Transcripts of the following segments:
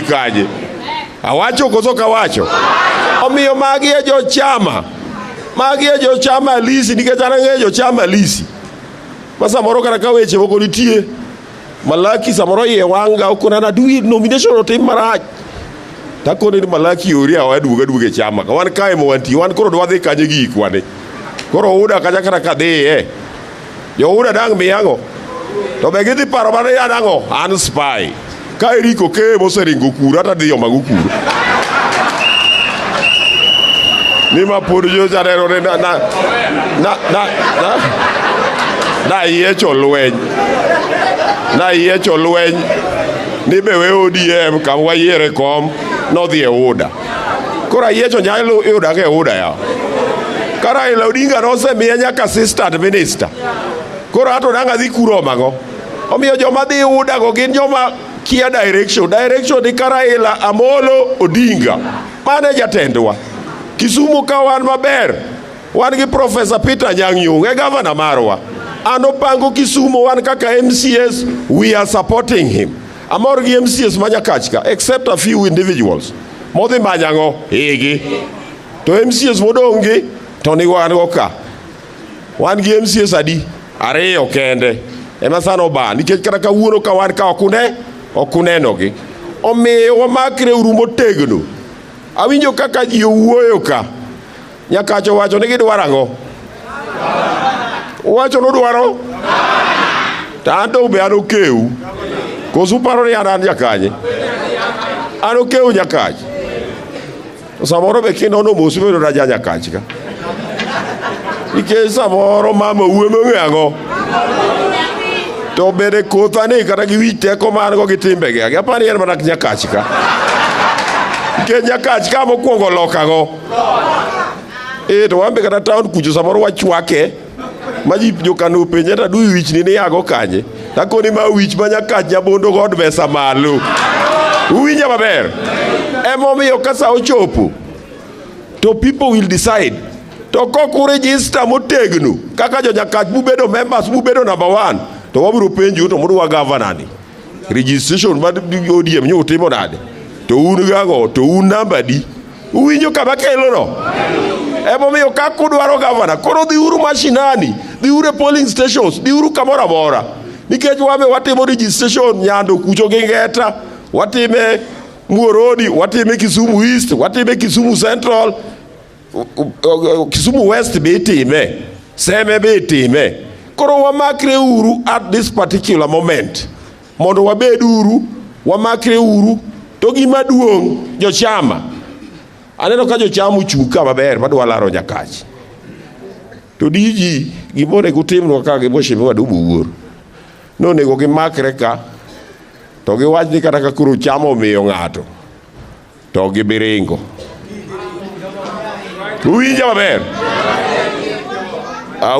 kaje. Awacho koso kawacho. Omiyo magi e jo chama. Magi e jo chama lisi nikech an ang'eyo jo chama lisi. Ma samoro kata ka weche moko nitie. Malaki samoro iye wanga okona dui nomination otim marach. Takone ni Malaki ori awaduoga chama. Ka wan kae mo wanti wan koro dwa dhi kanye gi ikwane. Koro uda kaja kata kadhi Jo uda dang miyango. To be gidhi paro mana yan ang'o an spy. Ka Eriko ke moseringo kuro ata dhi yoma kuro. Ni ma pod jo jarero na yecho lweny. Na yecho lweny. Ni be we ODM kam wayiere kom no dhi e uda. Kora yecho nyalo yuda ke uda ya. Kara Raila Odinga no se miya nyaka assistant minister. Kora ato nanga dhi kuro mago. Omiyo joma dhi uda go gin joma kia direction. Direction di Raila Amolo Odinga. Mane jatendwa. Kisumu ka wan maber. Wan gi Professor Peter Nyang'yung e governor marwa. Ano pango Kisumu wan kaka MCS, we are supporting him. Amor gi MCS manyakachka, except a few individuals. Modhi manyango, egi. To MCS modongi, toni wan goka. Wan gi MCS adi, ariyo kende. Ema sano ba, nikech kata kawuono ka wan ka okuneno gi. Omiyo wamakre uru motegno. Awinjo kaka ji owuoyo ka. Nyakacho wacho ni gidwaro ang'o? Wacho nodwaro? Tanto be an okeu. Kosu paro ni an jakanye. An okeu Nyakach. Samoro be kendo no mosu bedo raja Nyakach ka. Nikech samoro mama uwe mong'e ang'o. To bede kotha ni kata gi wich teko man go gi timbe gi. Apani en mana Nyakach ka. Nikech Nyakach ka mokwongo loka go. To wambe kata town kucho samoro wachwake. Maji jokano penje ta dui wich ni yago kanye. Takoni ma wich ma Nyakach nyabondo god besa malo. Uwinja maber. Emomiyo kasa ochopo. To people will decide. To koku register motegno. Kaka jo Nyakach mubedo members mubedo number 1. To wabiro penjo to muduwa governor ni. Registration ma ODM nyo utimo nade. To un gago to un number di. Uwinjo kama kelo no. Emomiyo kako dwaro governor. Koro dhi uru mashinani. Dhi uru polling stations. Dhi uru kamora mora. Nikech wame watimo registration Nyando kucho gengeta. Watime Muoroni. Watime Kisumu East. Watime Kisumu Central. Kisumu West be itime. Seme be itime. Koro wamakre uru at this particular moment. Mondo wabed uru. Wamakre uru. To gima duong' jochama. Aneno ka jochama uchung' maber madwa laro Nyakach. To diji gimore gutimno ka gimoshimiwa dubu wuor. Nonego gimakre ka. To giwach ni kata ka kuro chama omiyo ng'ato. To gibiringo. Uwinja maber.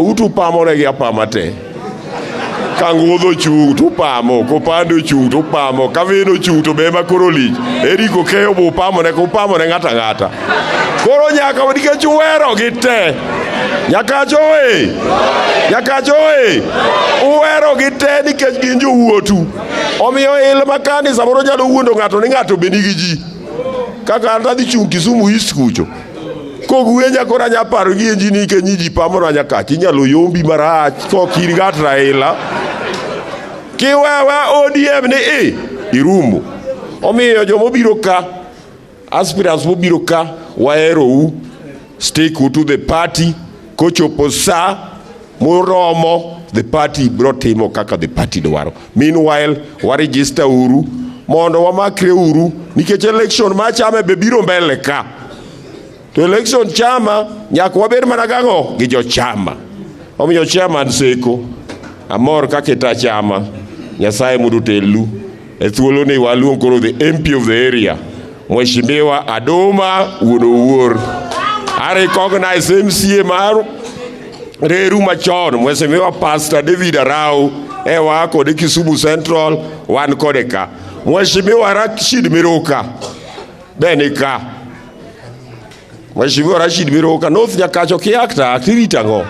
Utu pamore gi apama te. Kanguodho chung' to pamo, kopando chung' to pamo, kaveno chung' to bema koro lich. Eriko keyo bu pamo ne ng'ata ng'ata. Koro nyaka nikech uwero gi te. Nyakach oe. Nyakach oe. Uwero gi te nikech gin jowuotu. Omiyo il makani samoro nyalo wuondo ng'ato ni ng'ato be nigi ji. Kaka an tadhi chung' Kisumu East kucho. Kogwenya kora nyaparo gi enjini ke nyiji pamoro Nyakach inyalo yombi marach kokir ng'at Raila. Kiwewe ODM ni irumo. Omiyo jomobiro ka, aspirants mobiro ka, waerou, stick to the party, kochopo sa, moromo, the party bro timo kaka the party dwaro. Meanwhile, waregister uru, mondo wamakre uru, nikech election machame be biro mbele ka. To election chama, nyaka wabed mana gang'o gi jo chama. Omiyo chairman seko, amor kaketa chama, Nyasaye mudu telu, thuolo ni waluong koro the MP of the area, Mheshimiwa Adoma Wuor. I recognize MCA mar Reru Machon, Mheshimiwa Pastor David Arau, ewa kode Kisumu Central, wan kode ka. Mheshimiwa Rashid Miroka, benika. Mheshimiwa Rashid Miroka, North Nyakacho kiakta, aktirita ngo.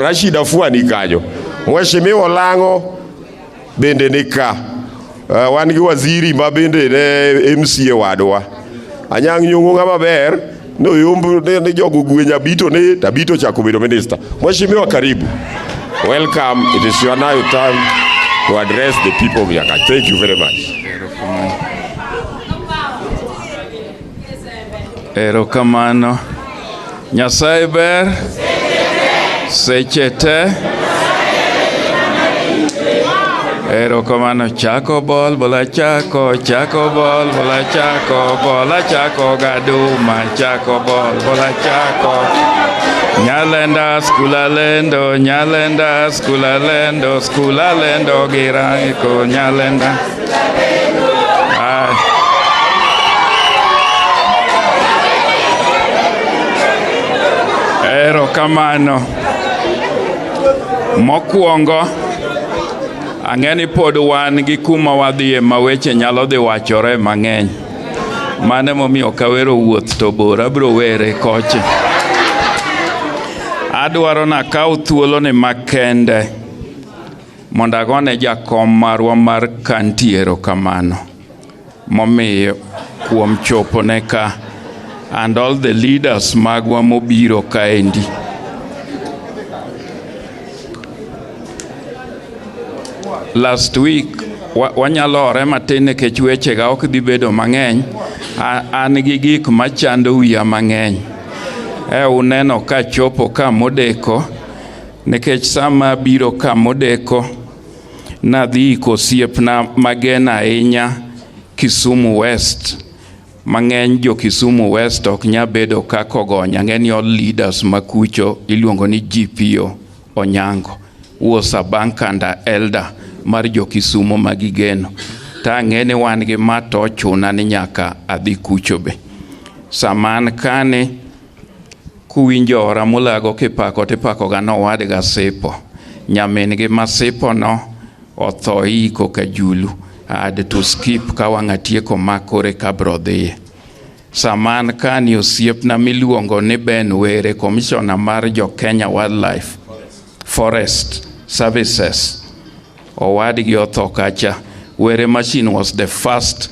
Rashid Afuani kajo. Mheshimiwa Lango, bende ni ka. Wan gi waziri ma bende ne MCA wadwa. Anyang' Nyong'o ng'ama ber, no yombo ne jogo gwenya bito ne tabito chako bedo minister. Mheshimiwa karibu. Welcome. It is your now time to address the people of Nyakach. Thank you very much. Erokamano. Nyasaye ber. Seche te. Erokamano. Chako bol bola chako, chako bol bola chako, bola chako gaduma, chako bol bola chako. Nyalenda skula lendo, nyalenda skula lendo, skula lendo girango nyalenda. Erokamano. Mokwongo ang'eni pod wan gi kuma wadhie ma weche nyalo dhi wachore mang'eny. Mane momiyo kawero wuoth to bora bro were koche. Adwaro na kaw thuolo ni makende mondo agone jakom marwa mar kanti erokamano momiyo kuom chopo ne ka, and all the leaders magwa mobiro kaendi. Last week wanyalore matin nikech weche ga ok dhi bedo mang'eny. An gi gik machando wiya mang'eny. Uneno ka chopo ka modeko nikech sama biro ka modeko nadhi kosiepna magena ahinya Kisumu West. Mang'eny jo Kisumu West ok nya bedo ka kogonya. Ng'eni all leaders makucho iluongo ni GPO Onyango was a bank and elder mar jo Kisumu magigeno. Ta ng'eni wan gi mato chuna ni nyaka adhi kucho be. Saman kane kuwinjo ora mulago kipako tipako gano wadga Sipo. Nyamin gi Masipo no otho iko Kajulu. I had to skip kawang'atieko makore kabrodhiye. Saman kani osiepna miluongo ni Ben Were, commissioner mar jo Kenya Wildlife Forest Services. Owadgi otho kacha. Were Machine was the first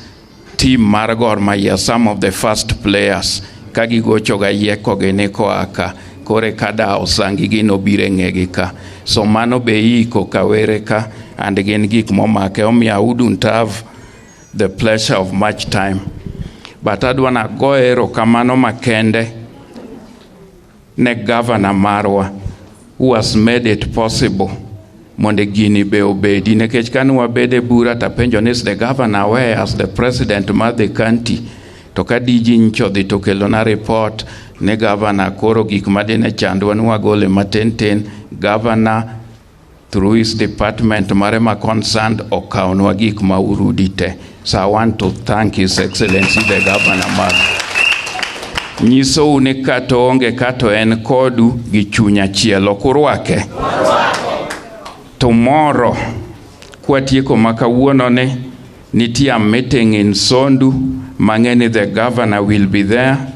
team mar Gor Mahia, some of the first players. Kagi gocho ga yeko geneko aka kore kada osangi gino bire ngegi ka. So mano be iko kawere ka, and again gik momake omi I wouldn't have the pleasure of much time. But adwana go erokamano makende ne governor marwa who has made it possible monde gini be obedi. Nekech kanu wabede bura tapenjo nis the governor where as the president mar the county. To ka diji nchodhi to kelona report ne governor koro gik madine chandwa nwagole matenten. Governor through his department marema concerned okaunwa gik ma urudite. So I want to thank His Excellency the Governor mar. Nyiso uni kato onge kato en kodu gi chunya chielo kurwake. Tomorrow kwatieko makawuono ne nitia meeting in Sondu. Mangeni the governor will be there.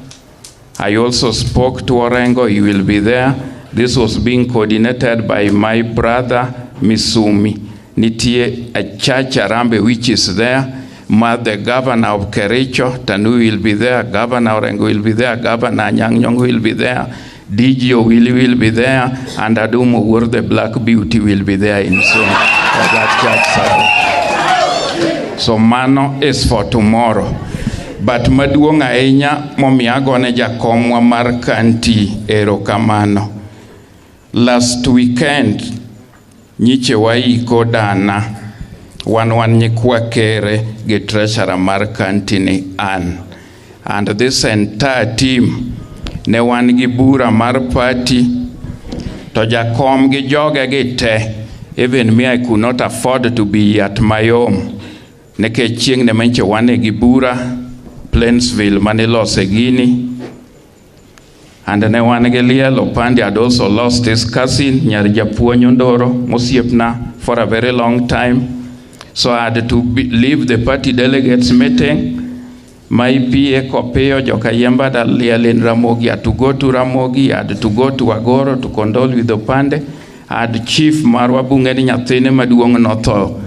I also spoke to Orengo, he will be there. This was being coordinated by my brother Misumi. Nitie a church Arambe which is there. The governor of Kericho, Tanu will be there. Governor Orengo will be there. Governor Anyang' Nyong'o will be there. DGO will be there. And Adumo Wur the Black Beauty will be there in soon for that church service. So mano is for tomorrow. But maduong' ahinya momiago ne jakomwa mar kanti erokamano. Last weekend nyiche waiko dana wan nyikwa kere gi treasurer mar kanti ni an. And this entire team ne wan gi bura mar party to jakom gi joge gi te. Even me, I could not afford to be at my home. Neke chieng ne menche wane gi bura Plainsville, Manila, Segini, and ne wanege liel. Opandi had also lost his cousin, Nyarjapuo Nyondoro, Mosiepna, for a very long time. So I had to leave the party delegates meeting. My PA Kopeo Jokayemba da lielin Ramogi had to go to Ramogi, I had to go to Agoro to condole with Opande. I had Chief Marwa Bungeni Nyathine Maduong Notho.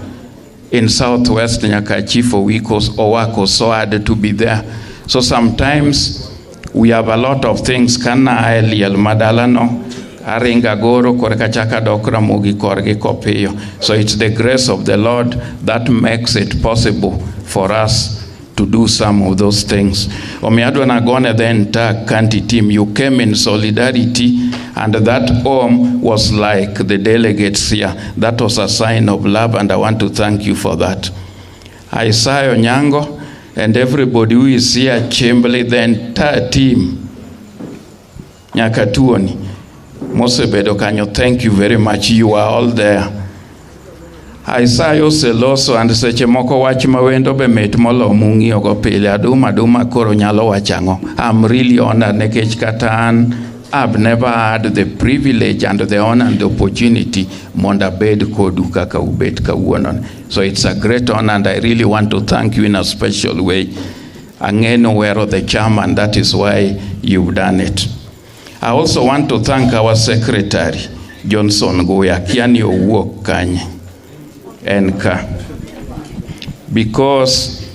in Southwest Nyakach for week or work or so had to be there. So sometimes we have a lot of things. Kana eliel madalano aringa goro koreka chaka dokra mogi korgi kopio. So it's the grace of the Lord that makes it possible for us to do some of those things. Omiadwa Nagone, the entire county team, you came in solidarity, and that home was like the delegates here. That was a sign of love, and I want to thank you for that. Isaiah Onyango and everybody who is here, Chamberlain, the entire team, Nyakatuoni, Mosebedo Kanyo, thank you very much. You are all there. Isaiah Oseloso and seche moko wach mawendo be met molo mungi ogo pile aduma koro nyalo wachango. I'm really honored nekech kata an I've never had the privilege and the honor and the opportunity monda bed kodu kaka ubet kawuono. So it's a great honor, and I really want to thank you in a special way. Angeno wero the chairman, that is why you've done it. I also want to thank our secretary, Johnson Goya, Kiani Owuok Kanye, Enka, because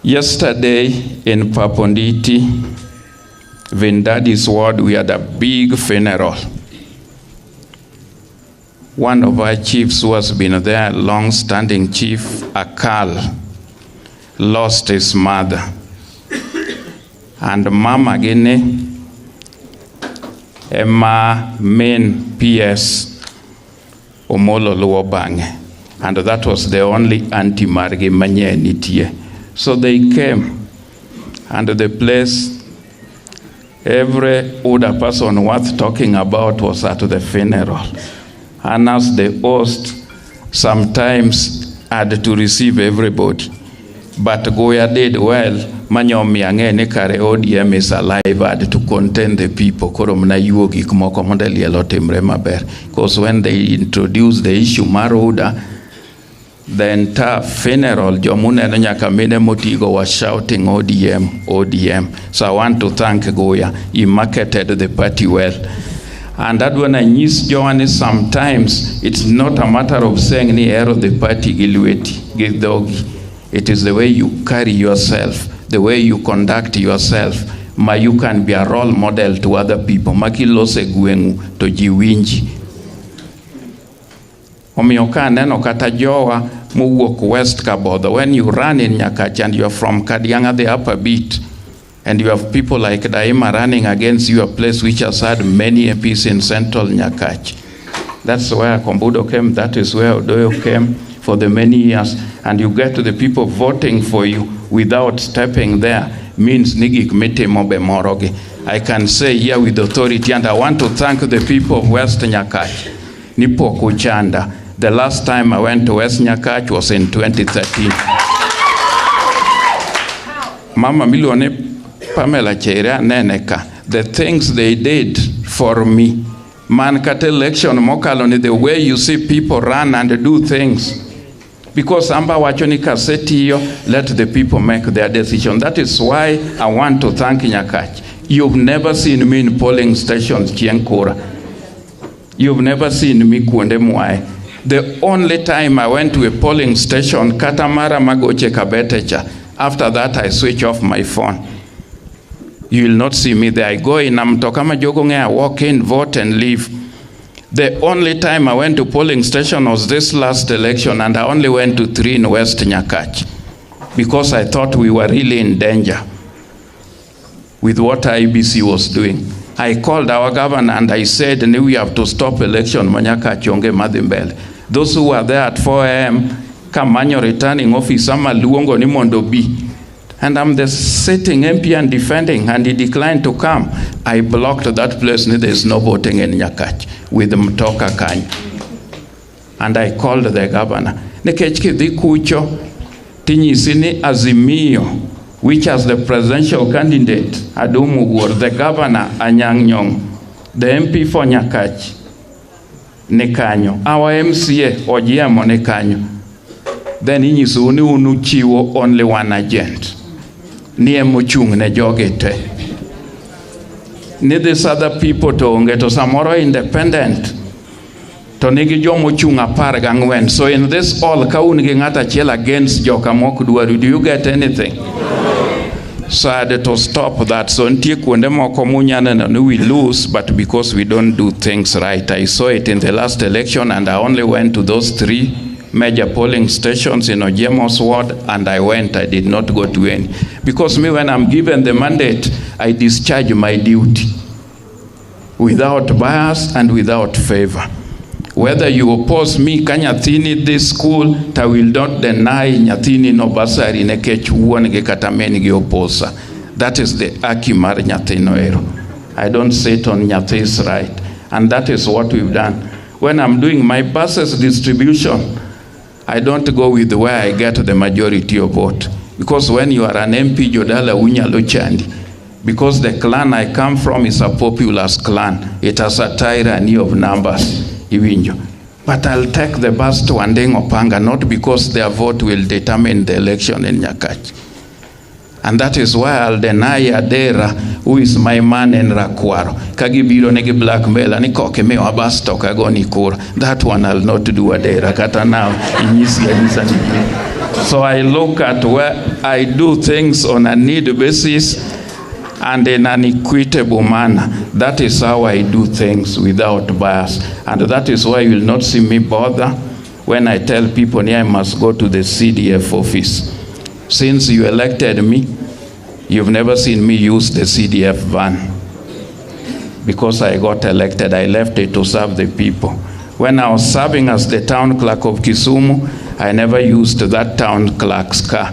yesterday in Paponditi, Vindadi's ward, we had a big funeral. One of our chiefs who has been there, long-standing chief, Akal, lost his mother. And Mama Gene, Emma main PS, Omolo Luobange. And that was the only anti-Margi Manye Nitie. So they came, and the place, every older person worth talking about was at the funeral. And as the host, sometimes had to receive everybody. But Goya did well. Manyomi angene kare ODM is alive, had to contain the people. Because when they introduced the issue Maroda, the entire funeral, Jomune and Nyakamine Motigo was shouting ODM, ODM. So I want to thank Goya. He marketed the party well. And that when I miss Joanne, sometimes it's not a matter of saying ni ero the party gilueti, gidogi. It is the way you carry yourself, the way you conduct yourself. Ma you can be a role model to other people. Makilose guengu to jiwinji. Omioka neno kata jowa muwok West Kabodha. When you run in Nyakach and you are from Kadianga, the upper beat, and you have people like Daima running against you, a place which has had many MPs in central Nyakach. That's where Kombudo came, that is where Odoyo came for the many years. And you get to the people voting for you without stepping there, means nigik mete mobe moroge. I can say here with authority, and I want to thank the people of West Nyakach. Nipo kuchanda. The last time I went to West Nyakach was in 2013. Mama Milone Pamela Cheira Neneka, the things they did for me. Man kat election mokaloni, the way you see people run and do things. Because Amba Wachoni kaseti yo, let the people make their decision. That is why I want to thank Nyakach. You've never seen me in polling stations, Chienkura. You've never seen me Kuonde Mwai. The only time I went to a polling station, Katamara Magoche Kabetecha. After that, I switch off my phone. You will not see me there. I go in, I'm Tokama Jogonge, I walk in, vote, and leave. The only time I went to polling station was this last election, and I only went to 3 in West Nyakach because I thought we were really in danger with what IBC was doing. I called our governor and I said, we have to stop election, Nyakach Yonge Madimbele. Those who were there at 4 a.m., Kamanyo returning officer, Luongo ni Mondo B. And I'm the sitting MP and defending, and he declined to come. I blocked that place. There's no voting in Nyakach with Mtoka Kany. And I called the governor. Nekechki di kucho tinyisini Azimio, which has the presidential candidate, Adumu Wur, the governor, Anyang Nyong, the MP for Nyakach, Nekanyo, our MCA, Ojiamo Nekanyo. Then inyisuni unuchiwo only one agent. Niye muchung ne jogete. Ni these other people to onge to samoro independent. to nigi jomo chung 14. So in this all kaun gi ngata chiel against joka mok dwaru, do you get anything? So I had to stop that. So ntie kuonde moko munyaneno ni we lose, but because we don't do things right. I saw it in the last election, and I only went to those 3 major polling stations in Ojemo's ward, and I did not go to any. Because me, when I'm given the mandate, I discharge my duty without bias and without favor. Whether you oppose me, kanyathini this school, I will not deny nyathini no basari nekech wuon gi kata min gi opposer. That is the aki mar nyathino ero. I don't sit on nyathi's right. And that is what we've done. When I'm doing my buses distribution, I don't go with where I get the majority of vote. Because when you are an MP, jodala unyalo chandi. Because the clan I come from is a populous clan. It has a tyranny of numbers. But I'll take the bus to Andeng Opanga, not because their vote will determine the election in Nyakach. And that is why I'll deny Adera, who is my man in Rakwaro. Kagibiro negi blackmail, ani koke me wabas toka goni kura. That one I'll not do Adera. Kata now, so I look at where I do things on a need basis and in an equitable manner. That is how I do things without bias. And that is why you will not see me bother when I tell people I must go to the CDF office. Since you elected me, you've never seen me use the CDF van. Because I got elected, I left it to serve the people. When I was serving as the town clerk of Kisumu, I never used that town clerk's car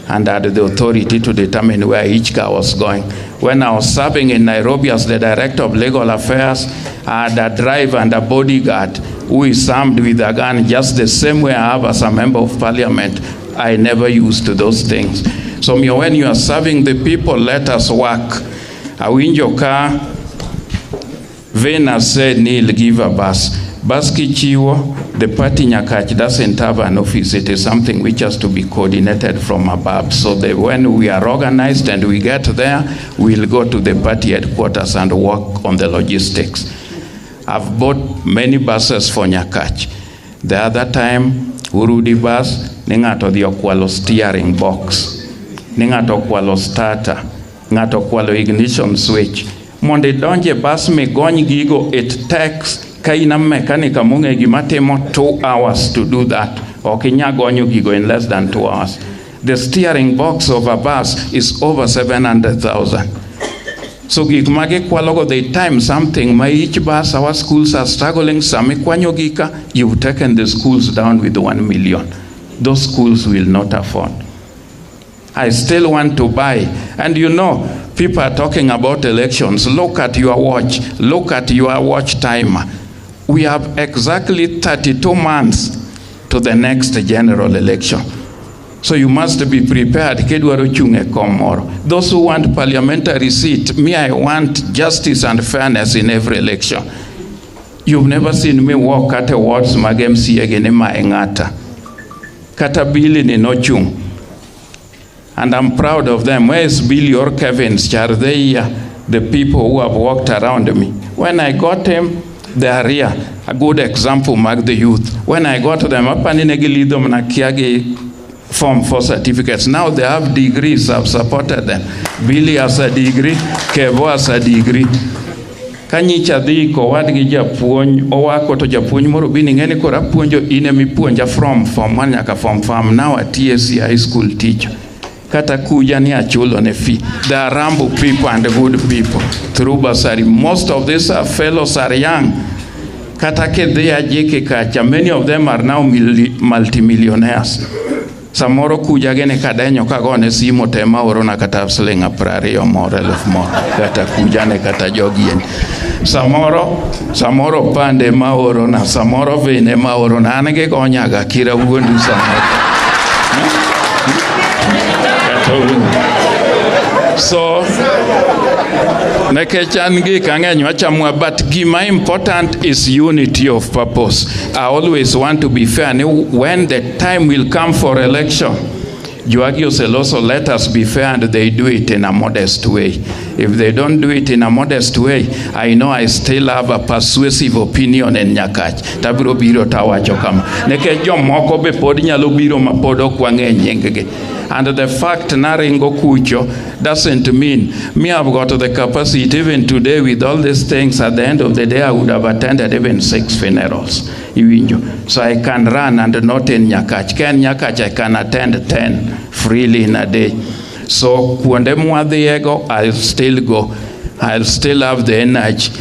and had the authority to determine where each car was going. When I was serving in Nairobi as the director of legal affairs, I had a driver and a bodyguard who is armed with a gun just the same way I have as a member of parliament. I never used those things. So when you are serving the people, let us work. Awinjo ka Vena said Neil give a bus. Baski Chiwo, the party Nyakach doesn't have an office. It is something which has to be coordinated from above. So that when we are organized and we get there, we'll go to the party headquarters and work on the logistics. I've bought many buses for Nyakach. The other time, Urudi bus, ningato the okwalo steering box, ningato okwalo starter, ngato okwalo ignition switch. Monde donje bus me gony gigo, it takes kaina mechanic munge gimatemo 2 hours to do that. Okinya gonyo gigo in less than 2 hours. The steering box of a bus is over 700,000. So gigmage kwalogo they time something. My each bus, our schools are struggling. Sami kwanyo gika, you've taken the schools down with 1 million. Those schools will not afford. I still want to buy. And you know, people are talking about elections. Look at your watch. Look at your watch timer. We have exactly 32 months to the next general election. So you must be prepared. Those who want parliamentary seat, me, I want justice and fairness in every election. You've never seen me walk at awards magemsi egenema engata. Katabili ni no chung. And I'm proud of them. Where is Billy or Kevin's? Are they the people who have walked around me? When I got him, they are here. A good example, mark the youth. When I got them, form for certificates. Now they have degrees. I've supported them. Billy has a degree. Kevo has a degree. Kanyicha dhiko wadgi japuonj owako to japuonj moro bini ngeni kora puonjo ine mi puonja from form 1 nyaka form 5. Now a TSC high school teacher. Kata kuja ni achulo ne fee. They are humble people and good people through bursary. Most of these fellows are young. Kata ke they are jeke kacha. Many of them are now multimillionaires. Samoro kuja gene kadenyo kagone simo tema orona kata slinga prari o more elf more. Kata kuja ne kata jogien. Samoro pande ma orona. Samoro vene ma orona. Anege konyaga kira ugondu samoro. So nekechangi kang'eny wachamwa, but gima important is unity of purpose. I always want to be fair. When the time will come for election, Joagios also, let us be fair, and they do it in a modest way. If they don't do it in a modest way, I know I still have a persuasive opinion in Nyakach. Tabiro biro tawacho kama. Neke jomoko be pod nyalo biro ma pod ok wang'e nyinggi. And the fact naringo kucho doesn't mean me have got the capacity even today with all these things. At the end of the day, I would have attended even 6 funerals. So I can run and not in Nyakach. Ken Nyakach, I can attend 10 freely in a day. So kuonde mwadhiego, I'll still go. I'll still have the energy.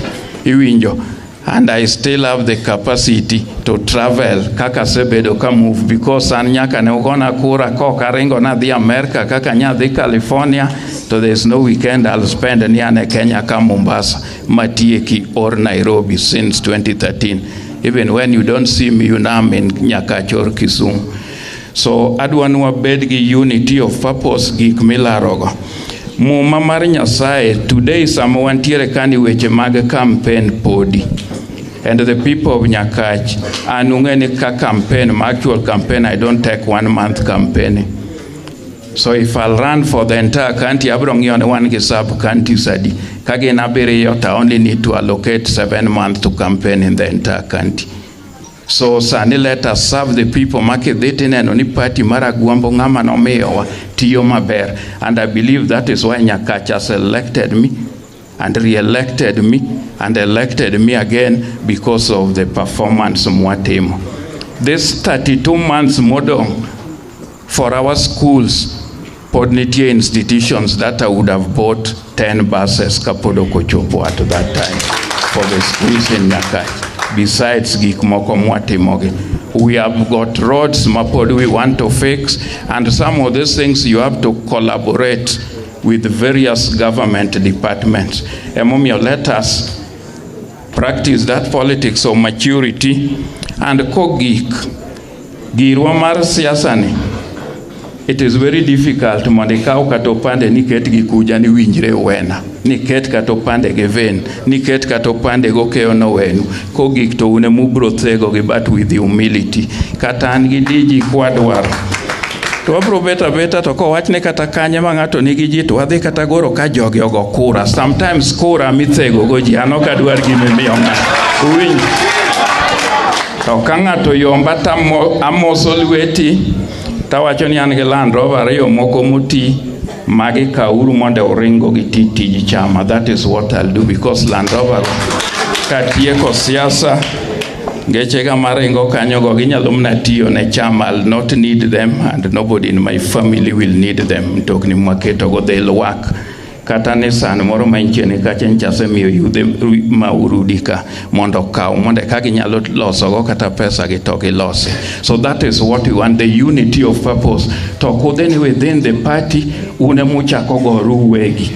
And I still have the capacity to travel kaka sebedo ka move, because an nyaka ne ugona kura koka ringo na di America kaka nya di California, so there's no weekend I'll spend niane Kenya ka Mombasa, Matieki or Nairobi since 2013. Even when you don't see me, you know I'm in Nyakach or Kisumu. So adwanwa bed gi unity of purpose gik milarogo. Muma mar Nyasaye today someone tiere kani weche mag campaign podi. And the people of Nyakach, anungeni ka campaign, my actual campaign, I don't take 1 month campaigning. So if I'll run for the entire country, I bring you on one sub county sadi. Kage na bere yota only need to allocate 7 months to campaign in the entire country. So sani let us serve the people. Make dete and oni party mara guambo ngama no mewa tiyo maber. And I believe that is why Nyakach has elected me and re-elected me and elected me again because of the performance mwatemo. This 32 months model for our schools, podnitie institutions that I would have bought 10 buses kapodo kochopo at that time for the schools in Nyakach. Besides gik moko mwatimoge, we have got roads mapod we want to fix, and some of these things you have to collaborate with various government departments. Emomio, let us practice that politics of maturity and kogik girwa mar siasani. It is very difficult mondikau katopande niket gikuja ni winjre wena, niket katopande geven, niket katopande gokeo no wenu, kogik to une mubro thego but with humility. Katan gidiji kwadwar. To abro beta to ko wachne kata kanye mangato nigi ji to adhi kata goro ka jogi ogo kura. Sometimes kura mithego goji anoka kadwar gime miyonga. Uwinj. To kangato yomba amoso lweti tawacho ni an gi Land Rover yo moko muti magi kauru monde oringo gi tiji chama. That is what I'll do, because Land Rover katieko siasa Gechega marengo kanyogo ginyalumna tiyo ne chama. I'll not need them, and nobody in my family will need them. Tokni mwaketo go they'll work. Katane san moro manchene kachen chase miyo yude maurudika mondo kao monde kagi nyalo loso go kata pesa gitoki lose. So that is what we want, the unity of purpose. Toko then within the party une mucha kogoru wegi.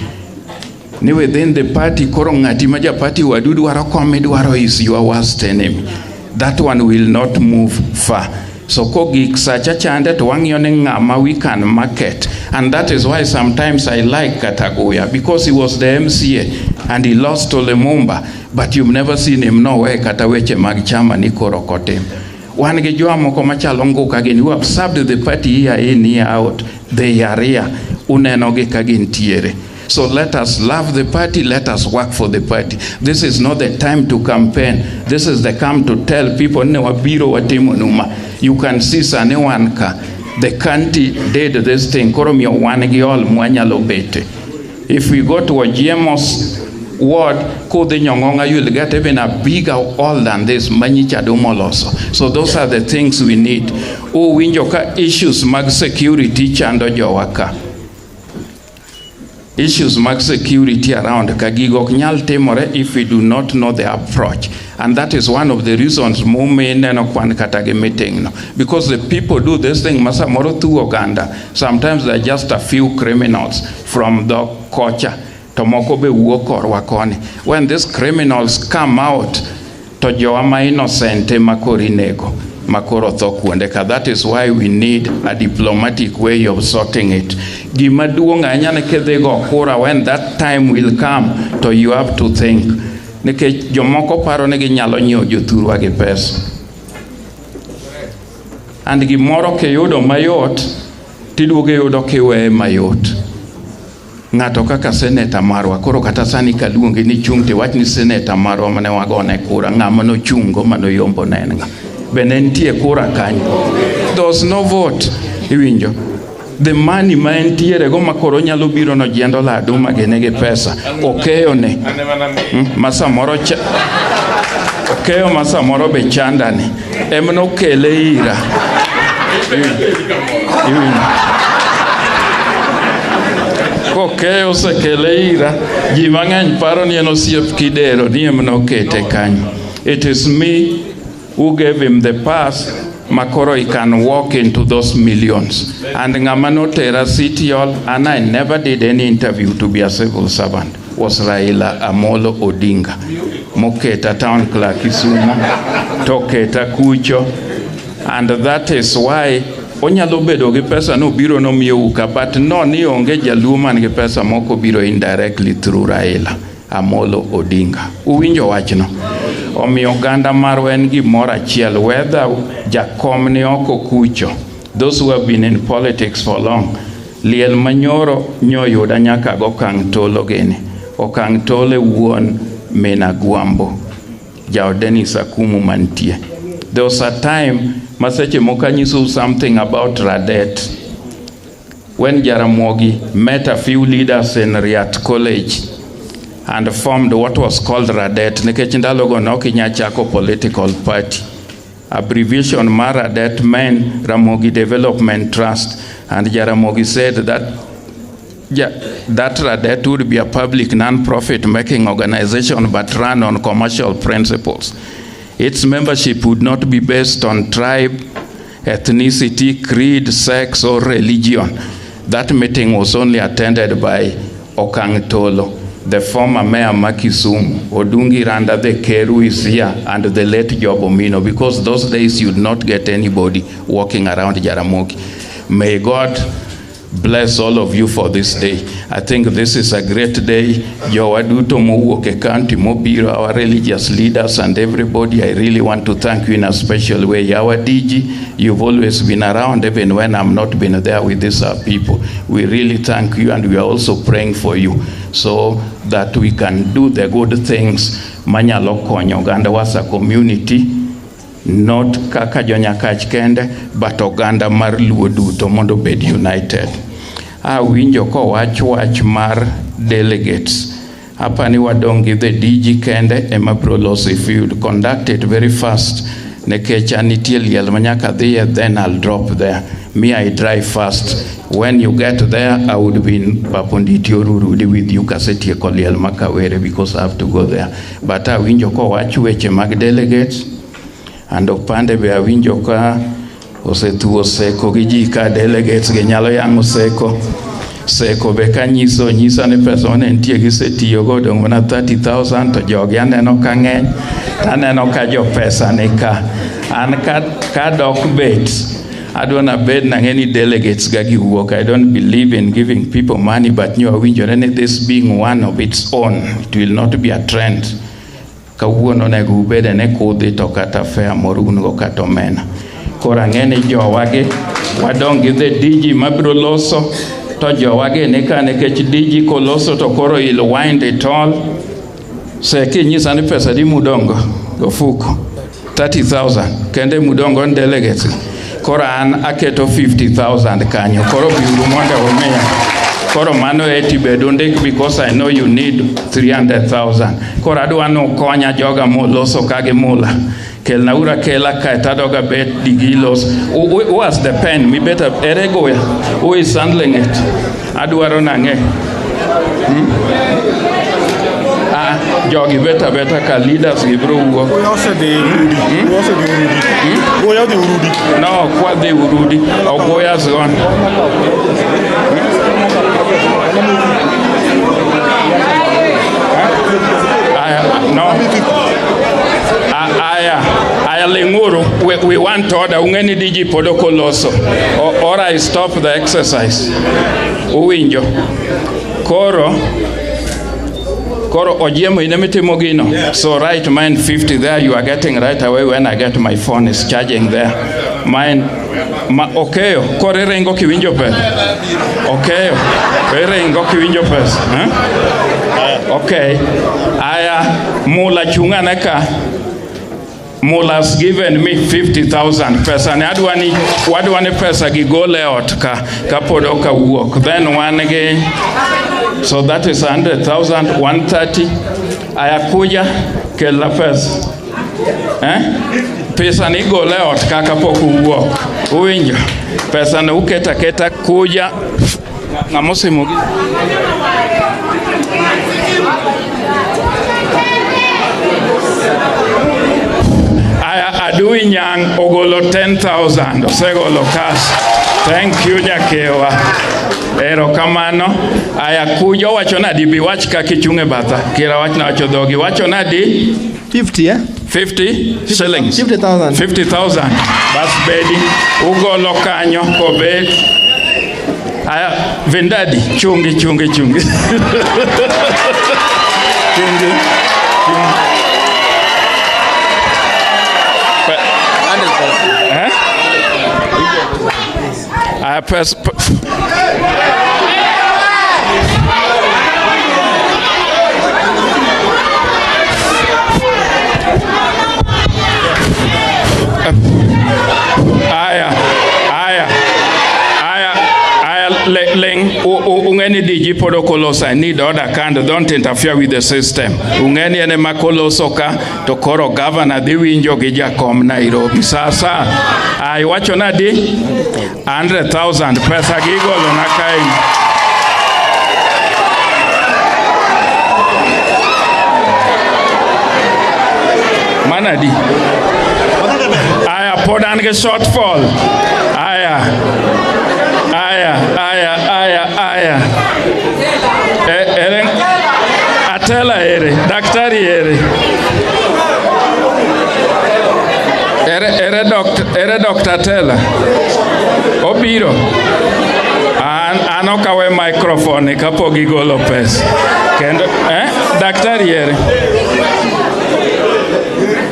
Ni within the party koro ngati maja party wadudu waro kome duwaro is your worst enemy. That one will not move far. So kogik sacha chande to wangione ngama we can market. And that is why sometimes I like Katagoya, because he was the MCA and he lost to Lemumba, but you've never seen him nowhere kataweche magchama nikoro kotem. Wange joamo ko machalongo kagin, who have served the party here in here out, they are here unenoge kagin tiere. So let us love the party, let us work for the party. This is not the time to campaign. This is the time to tell people, you can see Sanewanka, the country did this thing. If we go to a GMO's ward, you'll get even a bigger all than this. So those are the things we need. Issues mag security chando jowaka. Issues mag security around Kagigo Knyal Temore if we do not know the approach. And that is one of the reasons because the people do this thing masamoro to Uganda. Sometimes they're just a few criminals from the culture. Tomokobe Wokor Wakoni. When these criminals come out, to Joama innocent makorinego. That is why we need a diplomatic way of sorting it. When that time will come, to you have to think. And gimoro keyodo mayot tiduoge yudo kiweye mayot. Ng'ato kaka seneta marwa, koro kata sani kaluongi ni chung' tiwach ni seneta marwa mane wagone kura, ng'ama nochungo manoyombo nenga. Bende nitie kura kanyo. There was no vote. Iwinjo. The money ma entiere go makoro nyalo biro no jendo ladu magene gi pesa. Okeyo ne. Masa moro okeyo masa moro be chanda ne. Emno kele ira. Iwinjo. Kokeyo se kele ira. Ji mang'eny paro ni en osiep kidero ni emno kete kanyo. It is me who gave him the pass, makoro he can walk into those millions. And Ngamano Tera City Hall, and I never did any interview to be a civil servant, was Raila Amolo Odinga. Moketa town clerk Kisumu, Toketa Kucho, and that is why onyalo bedo gi pesa no biro no miuka, but no ni onge jaluma gi pesa moko biro indirectly through Raila Amolo Odinga. Uwinjo wachno. Omiyo ganda marwa en gimoro achiel, whether jakom ni oko kucho, those who have been in politics for long, liel manyoro nyoyuda nyaka go kang tolo gini, o kang tole wuon mena guambo, jao Dennis Akumu mantie. There was a time, maseche mokanyisu something about Radet, when Jaramogi met a few leaders in Riat College, and formed what was called Radet. Nikech ndalo go noki nyachako political party. Abbreviation mar Radet meant Ramogi Development Trust, and Jaramogi said that that Radet would be a public non-profit making organization but run on commercial principles. Its membership would not be based on tribe, ethnicity, creed, sex, or religion. That meeting was only attended by Okang Tolo, the former mayor Makisumu, Odungi Randa, the Keru is here, and the late Job Omino, because those days you'd not get anybody walking around Jaramogi. May God bless all of you for this day. I think this is a great day. Jowaduto Mowoke County, Mobiro, our religious leaders and everybody, I really want to thank you in a special way. Our DG, you've always been around even when I'm not been there with these people. We really thank you, and we are also praying for you so that we can do the good things manyalo konyo oganda wasa community, not kaka Nyakach kende, but oganda mar Luo duto mondo bed united. Winjo ko wach mar delegates. Hapa ni wadongi the DG kende ema prolosi, if you conduct it very fast, nekech anitie liel manyaka dhiye, then I'll drop there. Me, I drive fast. When you get there, I would be in Paponditi Orurudi with you Kaseti Koliel Makawere, because I have to go there. But winjo ko wach weche mag delegates, and opande be winjo ka osetuo seko gi ji ka delegates ge nyalo yango seko be kanyiso ne pesa one ntie gi setiyo go dongo na 30,000 to jogi aneno ka ng'eny, aneno ka jo pesa ne ka an ka dok bet adwana bed na ng'eni delegates ga giwuok. I don't believe in giving people money, but you are winjore this being one of its own, it will not be a trend. Kawuono nego ubede ne kudhi to kata fea morungo kata omena. Kora ng'eni jowage wadongi the DG mabiro loso, to jowage ne ka nekech DG koloso to koro il wind it all. Seki nyisa ni pesa di mudongo go fuko 30,000 kende mudongo on delegates. Kora an aketo 50,000 kanyo. Koro biuru mondo omeya. Koro mano eti bedondik, because I know you need 300,000. Kora adwano konya joga moloso kage mula. Kel naura kela ka tadoga bet digilos. Who has the pen? Me better erego. Who is handling it? Adwaro nange. Jogi better ka leaders gibro work. We also the Urudi. We also the Urudi. We also the Urudi. No, what the Urudi? Ogoya's gone. We want to order ungeni DG podokoloso, or I stop the exercise. Uwinjo. Koro ojiemo inemitimo gino. So right, mine 50 there, you are getting right away when I get my phone is charging there. Mine Ma okeyo, kore rengo kiwinjo pesa. Okeyo, rengo kiwinjo pesa. Okay. Aya, Mula chunga neka. Mula has given me 50,000 pesa. Ne adwani pesa gigole ot ka podoka wuok. Then one again. So that is 100,000, 130. Aya kuja kela pesa. Pesa ni gole ot kaka pok uwuok. Uwinjo. Pesa ne uketa kuja. Ng'amosimo gi. Adui Nyang ogolo 10,000. Osegolo cash. Thank you Nyakewa. Erokamano. Aya kujo wacho nadi biwach kaka ichunge batha. Kira wach na wacho dhogi. Wacho nadi 50 50 shillings. 50,000. 50,000. Bas bedi. Ugolo kanyo kobet. Aya Vendadi. Chungi. Chungi. Ungeni diji podo kolosa. I need order kind. Don't interfere with the system. Ungeni ene makoloso ka to koro governor di winjo gi jakom Nairobi. Sasa ai wacho nadi 100,000 pesa gigolo na kai. Manadi. Aya podan ge shortfall. Aya. Atela ere, daktari ere. Ere Dr. Atela. Obiro. Ano kawe microphone kapo gigolo pesa. Kendo, daktari ere.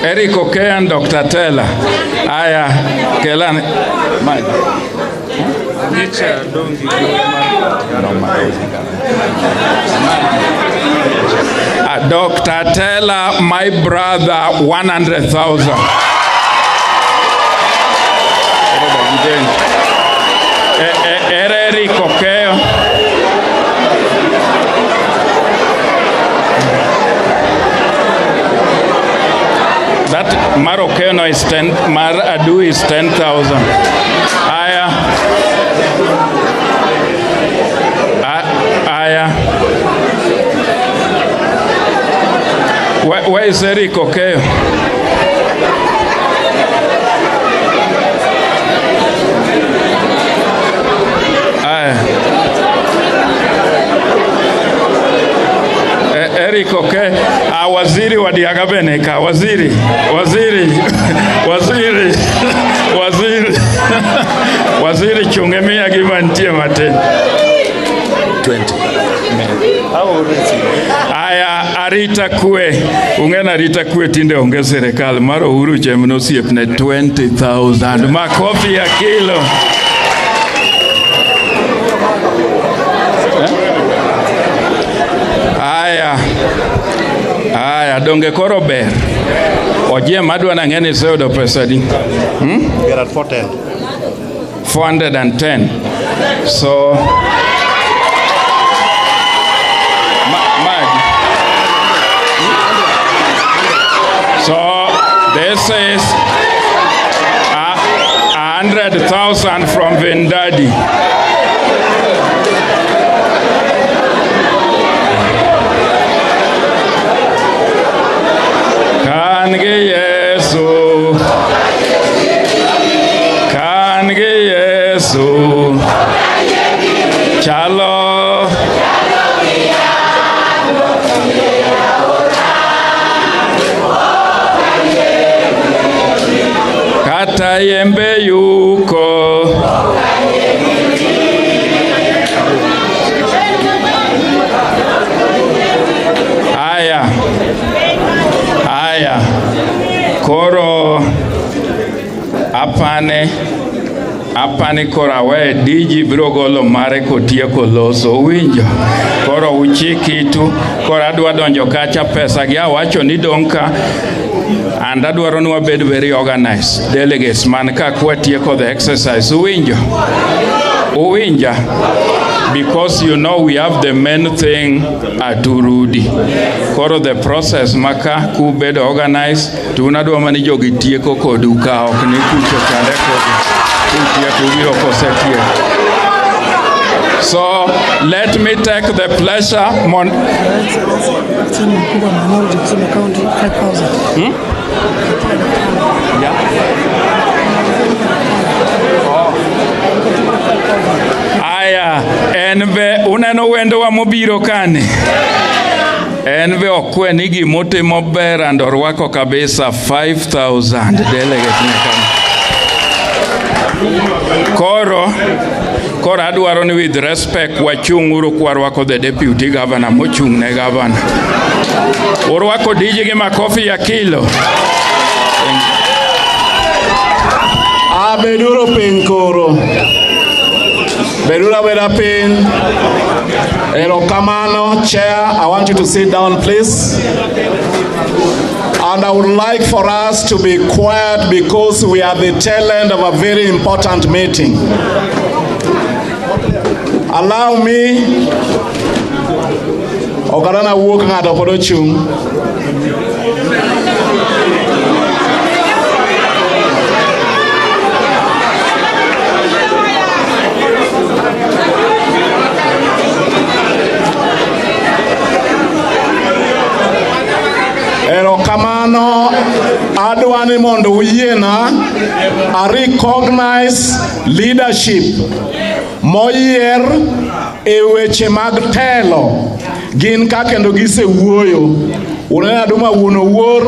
Eric Okean, Dr. Atela. Aya, kelane. Dr. Tella, my brother, 100,000. Eric Okeo. That Marokeno is 10. Mar Adu is 10,000. Aya. Where is Eric Okeo? Eric Okeo. Waziri wa Diagabeneka. Waziri. Waziri chungemia givantie mate. 20. Aya arita kwe. Ungena arita kwe tinde onge serikali. Maro Uhuru Chemno siepne 20,000. Makofi ya kilo. Aya donge koro ber. Oje madwa na ngene seudo pesa di. We are at 410. 410. So so this is 100,000 from Vendadi. Kange Yesu Chalo Kata yembe yuko Aya Koro apane apani kora we diji biro golo mare kotieko loso winjo koro uchikitu kora adwa donjo kacha pesa gi awacho ni donka and adwaro ni wabed very organized delegates man ka kwatieko the exercise uwinja because you know we have the main thing aturudi koro the process maka kubed organized tunadwa mani jogi tieko koduka ok ni kucho chale so let me take the pleasure aya enve uneno wendo wa mobiro kane enve okwe ni gimotimo ber and orwako kabisa 5,000 delegates nyakach. Koro adwaro ni with respect wachung'uru kwarwako the deputy governor mochung' ne governor. Urwako diji gi makofi ya kilo. Beduro piny koro. Bedura weda piny. Erokamano, Chair, I want you to sit down, please. And I would like for us to be quiet because we are the tail end of a very important meeting. Allow me, Okarana walk ng'ato pod ochung'. Erokamano, adwani mondo uyiena a recognize leadership moyier e weche mag telo gin ka kendo gisewuoyo. Unena aduma wuono wuor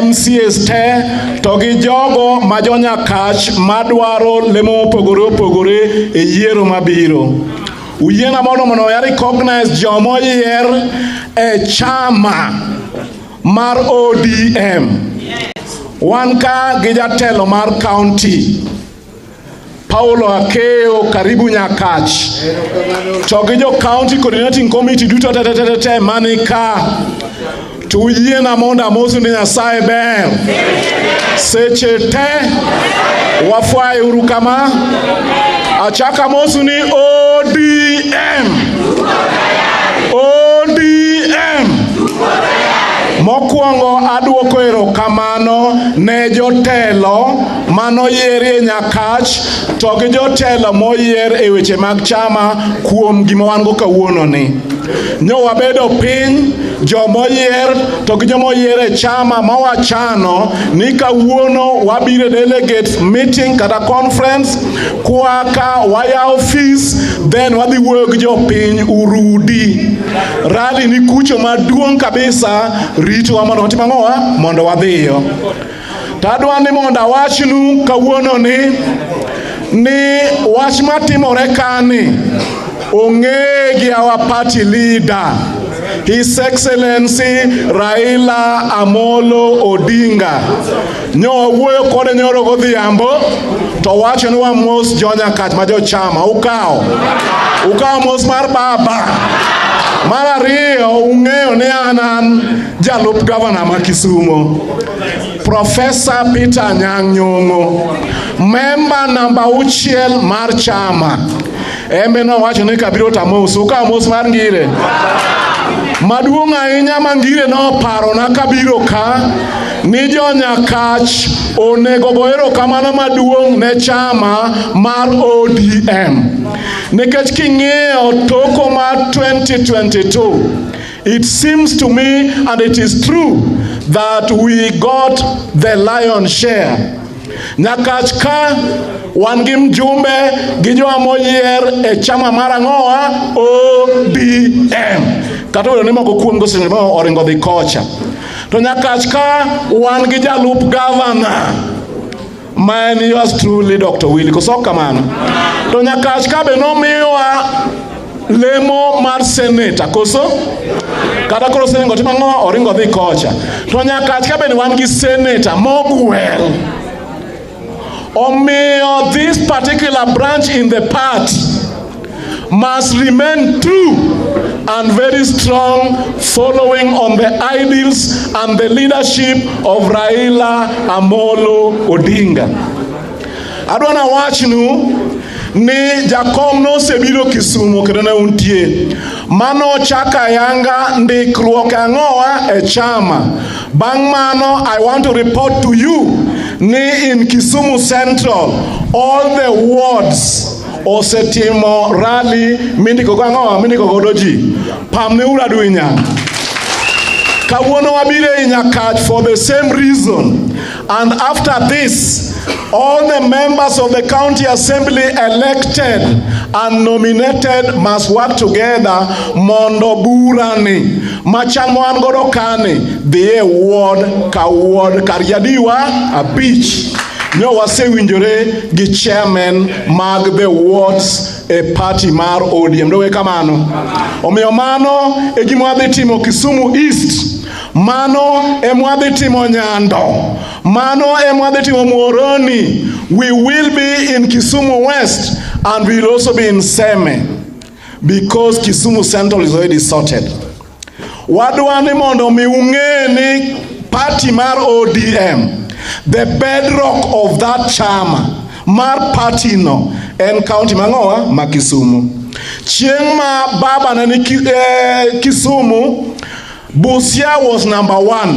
MCS te to gi jogo ma jo Nyakach madwaro lemo opogore e yiero mabiro. Uyiena mondo ya recognize jomoyier e chama mar ODM. Wanka gi jatelo mar county Paulo Akeo karibu Nyakach. To gi jo county coordinating committee duto te manika. To yiena monda mosu ni Nyasaye ber. Seche te wafwaye uru kama. Achaka mosu ni ODM. Mokwongo adwoko erokamano ne jotelo manoyier Nyakach to gi jotelo moyier e weche mag chama kuom gima wan go kawuono ni. Nyo wabedo piny jomoyier to gi jomoyier e chama mawachano ni kawuono wabiro delegate meeting kata conference kwaka waya office then wadhi wuoyo gi jopiny urudi. Rally ni kucho maduong' kabisa rito wa mondo watim ang'owa mondo wadhiyo. Tadwani mondo awachnu kawuono ni wach matimore kani ong'e gi our party leader His Excellency Raila Amolo Odinga. Nyo wuoyo kode nyoro godhiambo to wacho ni wamos jo Nyakach ma jo chama ukawo mos mar baba. Mar ariyo ung'eyo ni an jalup governor ma Kisumo Professor Peter Anyang' Nyong'o, member number 6 mar chama. Embe no wacho ni kabiro tamos ukawo mos mar ngire. Maduong' ahinya mangire no paro na kabiro ka ni jo Nyakach onego go erokamano maduong' ne chama mar ODM. Nikech king'eyo toko mar 2022, it seems to me and it is true that we got the lion's share. Nyakach ka wan gi mjumbe gi jo moyier e chama mar ang'owa ODM. Kata welo ni moko kuom gosene ma oringo dhi kocha. To Nyakach ka wan gi jalup governor man yours truly Dr. Willy koso kamano. To Nyakach ka be nomiwa lemo mar senator koso kata koro senator ngotima ng'owa oringo dhi kocha. To Nyakach ka be wan gi senator mogwel Omiyo this particular branch in the party must remain true and very strong, following on the ideals and the leadership of Raila Amolo Odinga. Adwana wachnu ni jakom no sebiro Kisumu kedana untie. Mano chaka yanga ndikruok ang'owa e chama. Bang mano, I want to report to you ni in Kisumu Central, all the wards osetimo rally mindiko ang'owa mindiko godoji. Pamne uraduinya. Kawuono wabire in Nyakach for the same reason. And after this, all the members of the county assembly elected and nominated must work together. Mondo burani machan moan godo kani the ward ka ward karyadiwa a beach. No wase winjore gi chairman mag the wards a party mar ODM. Dowe kamano. Omiyo mano e gima wadhi timo Kisumu East. Mano emwadhi timo Nyando. Mano emwadhi timo Muhoroni. We will be in Kisumu West and we will also be in Seme because Kisumu Central is already sorted. Wadwani mondo miungeni party mar ODM. The bedrock of that chama mar party no en county mangoa ma Kisumu. Chieng ma baba na ni Kisumu, Busia was number 1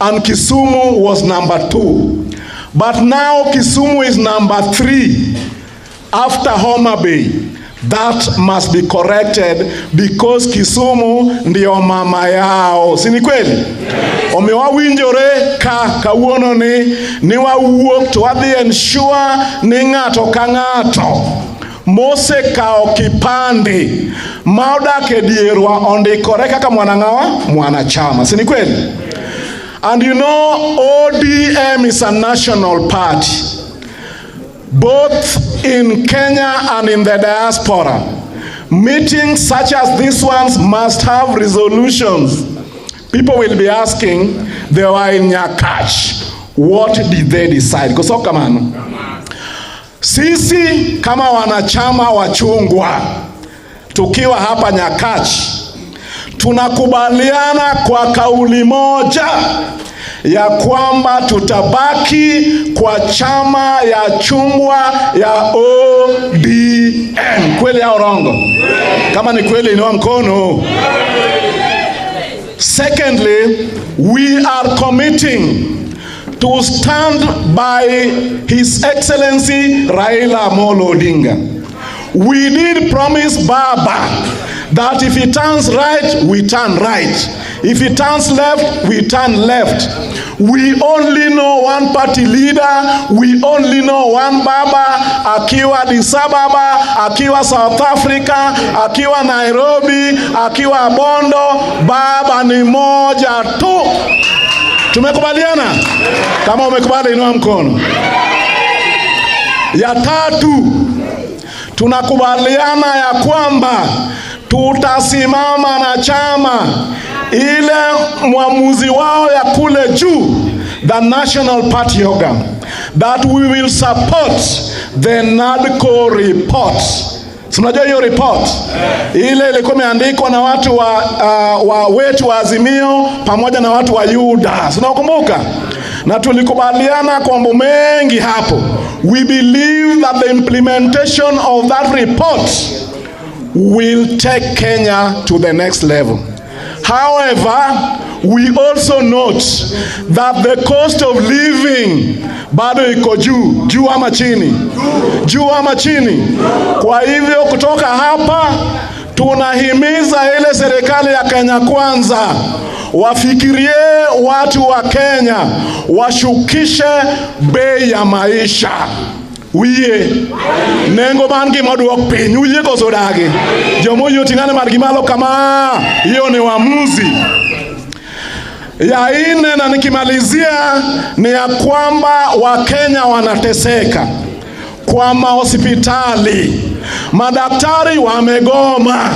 and Kisumu was number 2. But now Kisumu is number 3 after Homa Bay. That must be corrected because Kisumu ndio mama yao. Si ni kweli? Omiwa winjore kawuono ni wawuok to wadhi ensure ni ng'ato ka ng'ato mose kao kipande maudak e dierwa ondikore kaka mwana chama. Si ni kweli? And you know, ODM is a national party, both in Kenya and in the diaspora. Meetings such as these ones must have resolutions. People will be asking, they were in Nyakach, what did they decide? Kusoka mano. Sisi kama wanachama wachungwa tukiwa hapa Nyakach tunakubaliana kwa kauli moja ya kwamba tutabaki kwa chama ya chungwa ya ODM. Kweli au rongo? Kama ni kweli inua mkono. Secondly, we are committing to stand by His Excellency Raila Amolo Odinga. We did promise Baba that if he turns right, we turn right. If he turns left, we turn left. We only know one party leader. We only know one Baba. Akiwa Addis Ababa, akiwa South Africa, akiwa Nairobi, akiwa Bondo, Baba ni moja tu. Tumekubaliana? Kama umekubali inua mkono. Ya tatu, tunakubaliana ya kwamba tutasimama na chama ile mwamuzi wao ya kule juu, the national party organ, that we will support the NADCO report. Tunajua hiyo report ile ilikuwa imeandikwa na watu wetu wa Azimio pamoja na watu wa UDA. Unakumbuka? Na tulikubaliana kwa mambo mengi hapo. We believe that the implementation of that report will take Kenya to the next level. However, we also note that the cost of living bado iko juu ama chini. Juu ama chini. Kwa hivyo kutoka hapa tunahimiza ile serikali ya Kenya Kwanza wafikirie watu wa Kenya, washukishe bei ya maisha. Uye nengo mangi maduok piny uye koso dagi jomo yotingane margi malo kama hiyo ni uamuzi. Ya ine na nikimalizia ni ya kwamba Wakenya wanateseka kwa mahospitali. Madaktari wamegoma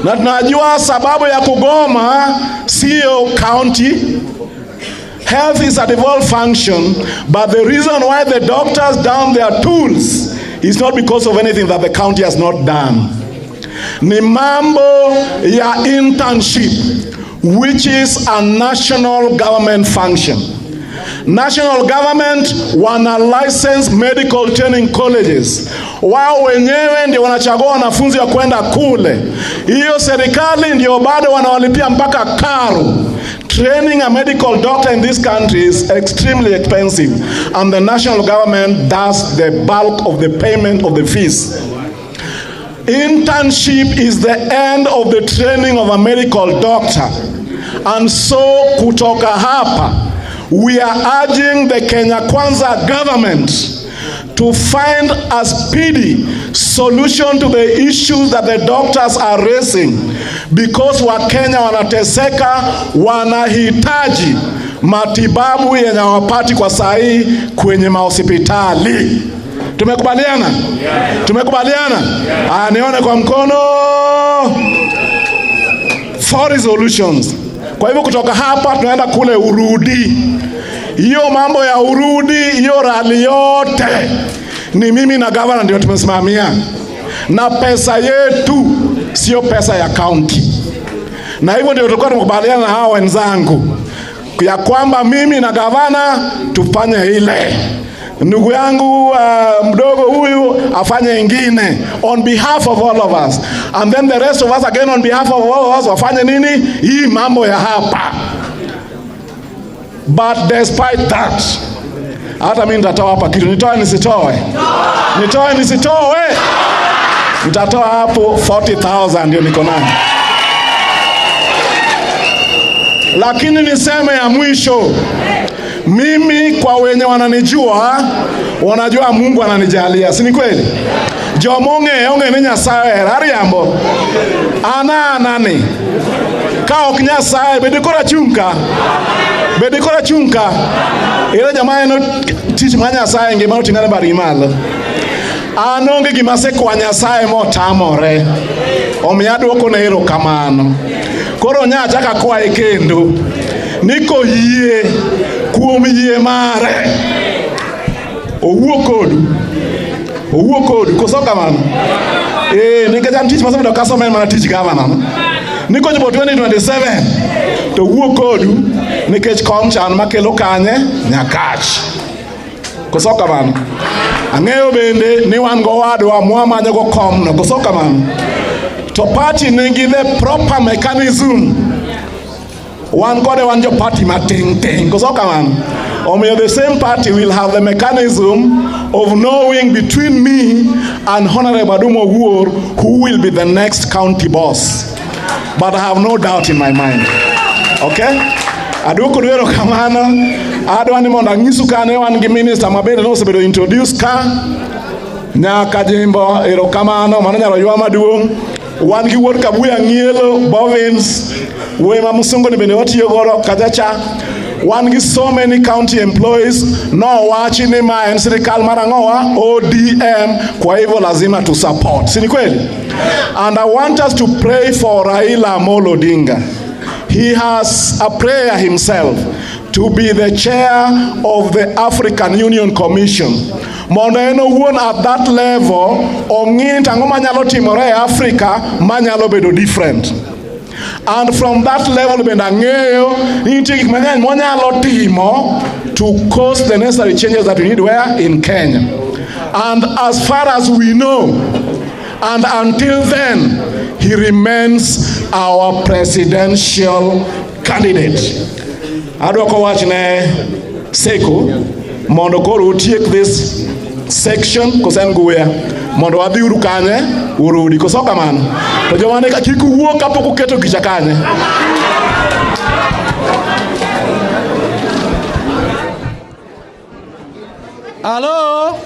na tunajua sababu ya kugoma sio county, Health is a devolved function, but the reason why the doctors down their tools is not because of anything that the county has not done. Ni mambo ya internship, which is a national government function. National government wana license medical training colleges. Wao wenyewe ndio wanachagua wanafunzi wa kwenda kule. Hiyo serikali ndio bado wanawalipia mpaka karo. Training a medical doctor in this country is extremely expensive, and the national government does the bulk of the payment of the fees. Internship is the end of the training of a medical doctor. And so kutoka hapa, we are urging the Kenya Kwanza government to find a speedy solution to the issues that the doctors are raising, because Wakenya wanateseka, wanahitaji matibabu yenye hawapati kwa sahi kwenye mahospitali. Tumekubaliana? Tumekubaliana? Nione kwa mkono. 4 resolutions. Kwa hivyo kutoka hapa tunaenda kule urudi. Hiyo mambo ya urudi, hiyo rali yote ni mimi na governor ndio tumesimamia. Na pesa yetu sio pesa ya county. Na hivyo ndio tulikuwa tumekubaliana na hao wenzangu ya kwamba mimi na governor tufanye ile. Ndugu yangu mdogo huyu afanye ingine on behalf of all of us, and then the rest of us again on behalf of all of us wafanye nini hii mambo ya hapa. But despite that, hata mimi nitatoa hapa kitu. Nitoe nisitoe? Nitoe nisitoe? Nitatoa hapo 40,000 ndio niko nayo. Lakini niseme ya mwisho, mimi kwa wenye wananijua, wanajua Mungu ananijalia, si ni kweli? Jomonge onge ni Nyasaye ariambo. Nani? Ka ok Nyasaye bedikora chunka. Bedikora chunka. Ile jamaa eno tich ma Nyasaye ngima otingane bari malo. Anonge gimase kwa Nyasaye motamore. Omiya duoko na erokamano. Koro nyacha ka kwa kendo. Niko yie kuom yie mare. Owuo kodu koso kamano. Nikech an tich masomo kaso men mana tich governor. Niko jibo 2027 to owuo kodu nikech kom chan makelo kanye Nyakach. Koso kamano. Ang'eyo bende ni wan go wadwa mwamanyo go kom no koso kamano. To party nigi the proper mechanism. One jo party mating ting. Koso kamano. The same party will have the mechanism of knowing between me and Honorable Adumo Wuor who will be the next county boss. But I have no doubt in my mind. Okay? Aduko duero kamano. Adwani monda ngisu kane wan gi minister mabende no sebedo introduce ka. Nyaka jimbo ero kamano mano nyalo ywa maduong'. Wan gi wuor Kabuya Ngielo Bovins. We mamusungo ni bende watiyo goro kajacha. One gets so many county employees, no watching him and serikali marangoa ODM kwa hivyo lazima to support. Si ni kweli? And I want us to pray for Raila Amolo Odinga. He has a prayer himself to be the chair of the African Union Commission. Mondo eno wuon at that level ong'in tango manyalo timore Africa manyalo bedo different. And from that level benang'eyo nitie gik mang'eny monyalo timo to cause the necessary changes that we need where in Kenya. And as far as we know, and until then, he remains our presidential candidate. Adwako wach ne Seko mondo koro utiek this section kosen guya mondo wadhi uru kanye urudi koso kamano to jomane ka kik wuok kapok uketo gicha kanye. Hello.